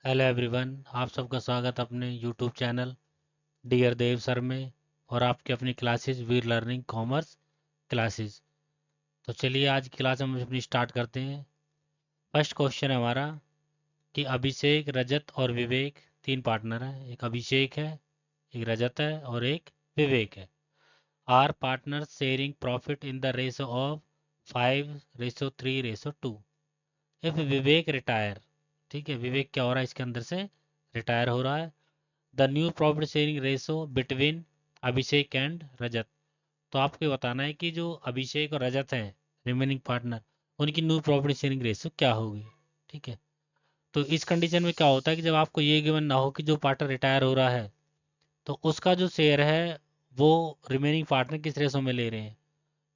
Hello everyone, आप सबका स्वागत अपने यूट्यूब चैनल डियर देव सर में और आपके अपनी क्लासेस वीर लर्निंग कॉमर्स क्लासेस। तो चलिए आज की क्लास हम अपनी स्टार्ट करते हैं। फर्स्ट क्वेश्चन है हमारा कि अभिषेक, रजत और विवेक तीन पार्टनर हैं। एक अभिषेक है, एक रजत है और एक विवेक है। Are partner sharing profit in the ratio of 5:3:2। If Vivek retire, ठीक है, विवेक क्या हो रहा है इसके अंदर से, रिटायर हो रहा है। The new profit sharing ratio between Abhishek and Rajat. तो आपको ये बताना है कि जो अभिषेक और रजत हैं रिमेनिंग पार्टनर, उनकी न्यू प्रॉफिट शेयरिंग रेशो क्या होगी। ठीक है, तो इस कंडीशन में क्या होता है कि जब आपको ये गिवन ना हो कि जो पार्टनर रिटायर हो रहा है तो उसका जो शेयर है वो रिमेनिंग पार्टनर किस रेशो में ले रहे हैं।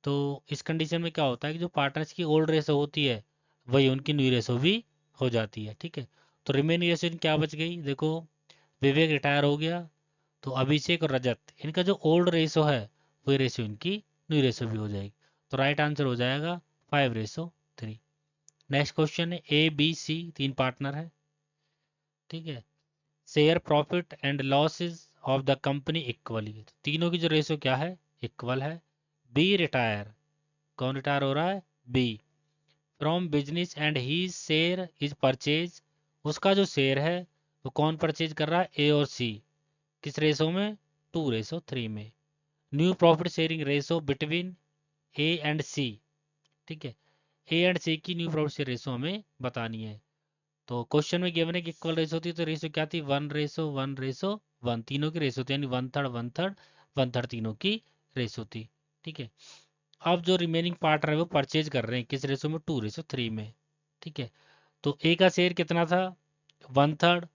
तो इस कंडीशन में क्या होता है कि जो पार्टनर्स की ओल्ड रेशो होती है वही उनकी न्यू रेशो भी हो जाती है। ठीक है, तो रिमेनिंग रेशो क्या बच गई, देखो विवेक रिटायर हो गया तो अभिषेक और रजत इनका जो ओल्ड रेशो है वही रेशो इनकी न्यू रेशो भी हो जाएगी। तो राइट आंसर हो जाएगा 5:3। नेक्स्ट क्वेश्चन है ए बी सी तीन पार्टनर है। ठीक है, share profit and losses of the company equally. तीनों की जो रेशो क्या है, इक्वल है। बी रिटायर, कौन रिटायर हो रहा है, B, from business and he share is purchase, उसका जो शेयर है वो कौन परचेज कर रहा है, ए और सी, किस रेशो में, 2:3 में। New profit sharing ratio between A and C. ठीक है, ए एंड सी की न्यू प्रॉफिट शेयर रेशो हमें बतानी है। तो क्वेश्चन में गिवन है कि इक्वल रेशो थी, तो रेशो क्या थी, 1:1:1, तीनों की रेशो थी, यानी 1/3 तीनों की रेशो थी। ठीक है, अब जो रिमेनिंग पार्टनर है वो परचेज कर रहे हैं किस रेशो में, 2:3 में। ठीक है, तो ए का शेयर कितना था, 1/3,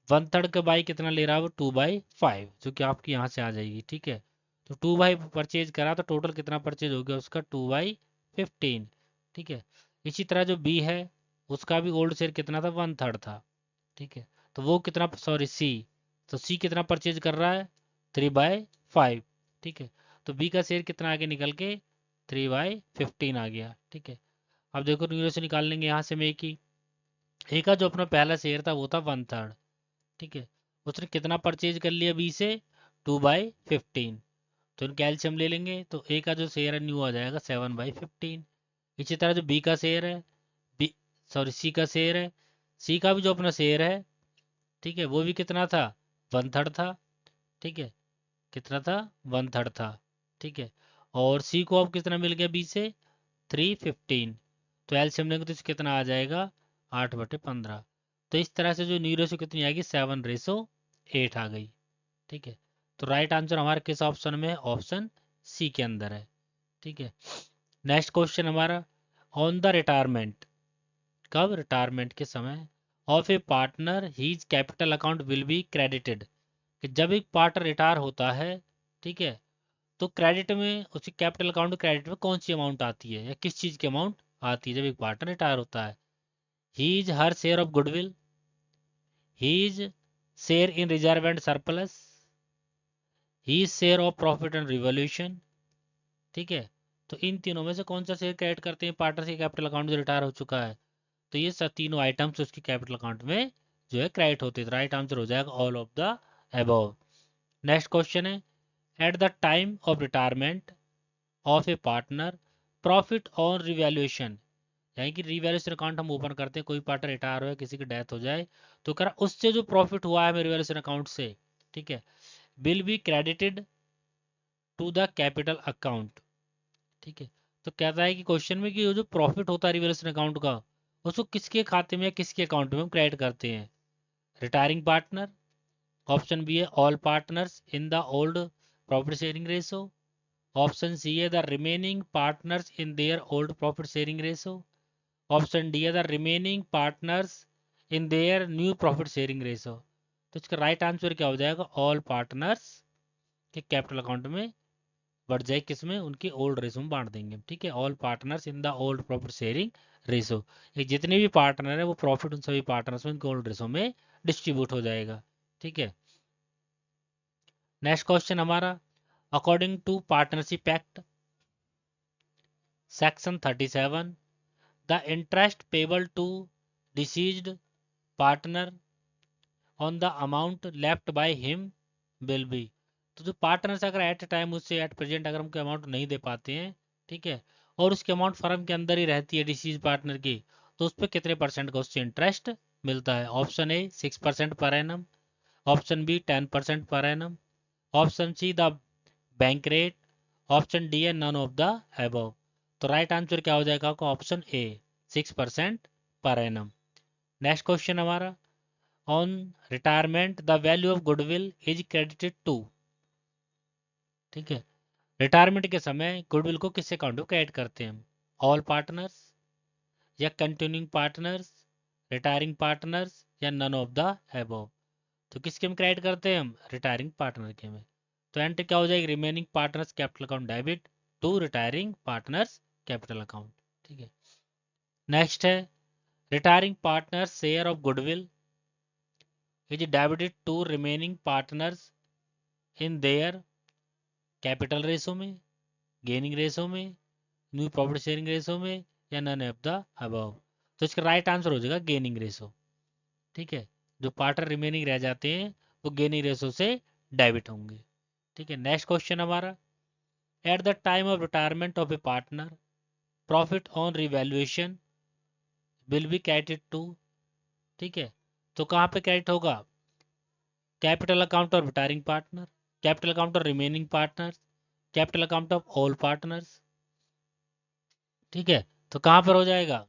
1/3 का बाई कितना ले रहा है वो, 2/5, जो कि आपकी यहाँ से आ जाएगी। ठीक है, तो 2/5 परचेज करा तो टोटल कितना परचेज हो गया उसका, 2/15। ठीक है, इसी तरह जो बी है उसका भी ओल्ड शेयर कितना था, 1/3 था। ठीक है, तो वो कितना, सॉरी सी, तो सी कितना परचेज कर रहा है, 3/5। ठीक है, तो बी का शेयर कितना आगे निकल के 3/15 आ गया। ठीक है, अब देखो न्यूमरेटर से निकाल लेंगे यहाँ से हम ए का जो अपना पहला शेयर था वो था 1/3। ठीक है, उसने कितना परचेज कर लिया बी से, 2/15। तो इनका एलसीएम ले लेंगे तो ए का जो शेयर है न्यू आ जाएगा 7/15। इसी तरह जो बी का शेयर है, बी, सॉरी सी का शेयर है, सी का भी जो अपना शेयर है, ठीक है, वो भी कितना था, 1/3 था। ठीक है, कितना था, 1/3 था। ठीक है, और सी को अब कितना मिल गया बी से, 3/15। तो एलसीएम लेंगे तो इससे कितना आ जाएगा, 8/15। तो इस तरह से जो न्यू रेशो कितनी आएगी, 7:8 आ गई। ठीक है, तो राइट आंसर हमारा किस ऑप्शन में है, ऑप्शन सी के अंदर है। ठीक है, नेक्स्ट क्वेश्चन हमारा, ऑन द रिटायरमेंट, कब, रिटायरमेंट के समय of a partner his capital account will be credited, कि जब एक पार्टनर रिटायर होता है, ठीक है, तो क्रेडिट में उसकी कैपिटल अकाउंट क्रेडिट में कौन सी अमाउंट आती है या किस चीज़ की अमाउंट आती है जब एक पार्टनर रिटायर होता है। His her share of goodwill, his share in reserve and surplus, his share of profit and revaluation. ठीक है, तो इन तीनों में से कौन सा शेयर क्रेडिट करते हैं पार्टनर के कैपिटल अकाउंट जो रिटायर हो चुका है। तो ये सब तीनों आइटम्स उसके कैपिटल अकाउंट में जो है क्रेडिट होते हैं। राइट आंसर हो जाएगा all of the above. Next question है, at the time of retirement of a partner profit on revaluation, यानी कि रिवैल्यूएशन अकाउंट हम ओपन करते हैं, कोई पार्टनर रिटायर हो या किसी की डेथ हो जाए तो करा उससे जो प्रॉफिट हुआ है हमें रिवैल्यूएशन अकाउंट से, ठीक है, will be credited to the capital account. ठीक है, तो कहता है कि क्वेश्चन में कि वो जो प्रॉफिट होता है रिवैल्यूएशन अकाउंट का उसको किसके खाते में या किसके अकाउंट में हम क्रेडिट करते हैं, रिटायरिंग पार्टनर, ऑप्शन बी है all partners in the old profit sharing ratio, option C है the remaining partners in their old profit sharing ratio, option D है the remaining partners in their new profit sharing ratio. तो इसका right answer क्या हो जाएगा, all partners के capital account में बढ़ जाए, किसमें, उनके ओल्ड रेशो में बांट देंगे। ठीक है, all partners in the old profit sharing ratio, ये जितने भी पार्टनर है वो प्रॉफिट उन सभी पार्टनर्स में उनके ओल्ड रेशो में डिस्ट्रीब्यूट हो जाएगा। ठीक है, नेक्स्ट क्वेश्चन हमारा, according to partnership act section 37, the interest payable to deceased partner on the amount left by him will be. तो जो पार्टनर्स अगर एट ए टाइम उससे एट प्रेजेंट अगर हमको अमाउंट नहीं दे पाते हैं, ठीक है, और उसकी अमाउंट फर्म के अंदर ही रहती है डिसीज पार्टनर की, तो उस पर कितने परसेंट का उससे इंटरेस्ट मिलता है? Option A 6% per annum, option B 10% per annum, option C the bank rate, option D है नन ऑफ द अबव। तो राइट आंसर क्या हो जाएगा आपका? Option A 6% per annum. Next question हमारा, on retirement the value of goodwill is credited to. ठीक है, retirement के समय गुडविल को किस अकाउंट में क्रेडिट करते हैं हम? ऑल पार्टनर्स या कंटिन्यूइंग पार्टनर्स, रिटायरिंग पार्टनर्स या नन ऑफ द अबव। तो किसके में क्रेडिट करते हैं हम? रिटायरिंग पार्टनर के में। तो एंट्री क्या हो जाएगी? Remaining partners capital account debit to retiring partners capital account. ठीक है, नेक्स्ट है, retiring partners share of goodwill is debited to remaining partners in their capital ratio में, गेनिंग रेशो में, न्यू प्रॉफिट शेयरिंग रेशो में या none of the above. तो इसका right answer हो जाएगा गेनिंग रेशो। ठीक है, जो पार्टनर रिमेनिंग रह जाते हैं वो गेनिंग रेशो से डेबिट होंगे। ठीक है, नेक्स्ट क्वेश्चन हमारा, at the time of retirement of a partner profit on revaluation will be credited to. ठीक है, तो कहाँ पे क्रेडिट होगा? Capital account of retiring partner, capital account of remaining partners, capital account of all partners. ठीक है, तो कहाँ पर हो जाएगा?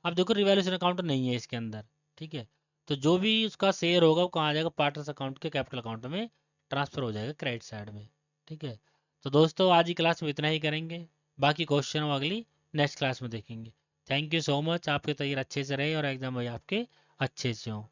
अब देखो रिवैल्यूएशन अकाउंट नहीं है इसके अंदर। ठीक है, तो जो भी उसका शेयर होगा वो कहाँ आ जाएगा? पार्टनर्स अकाउंट के कैपिटल अकाउंट में ट्रांसफर हो जाएगा क्रेडिट साइड में। ठीक है, तो दोस्तों आज की क्लास में इतना ही करेंगे, बाकी क्वेश्चन हम अगली नेक्स्ट क्लास में देखेंगे। थैंक यू सो मच, आपके तैयार अच्छे से रहे और एग्जाम भाई आपके अच्छे से हों।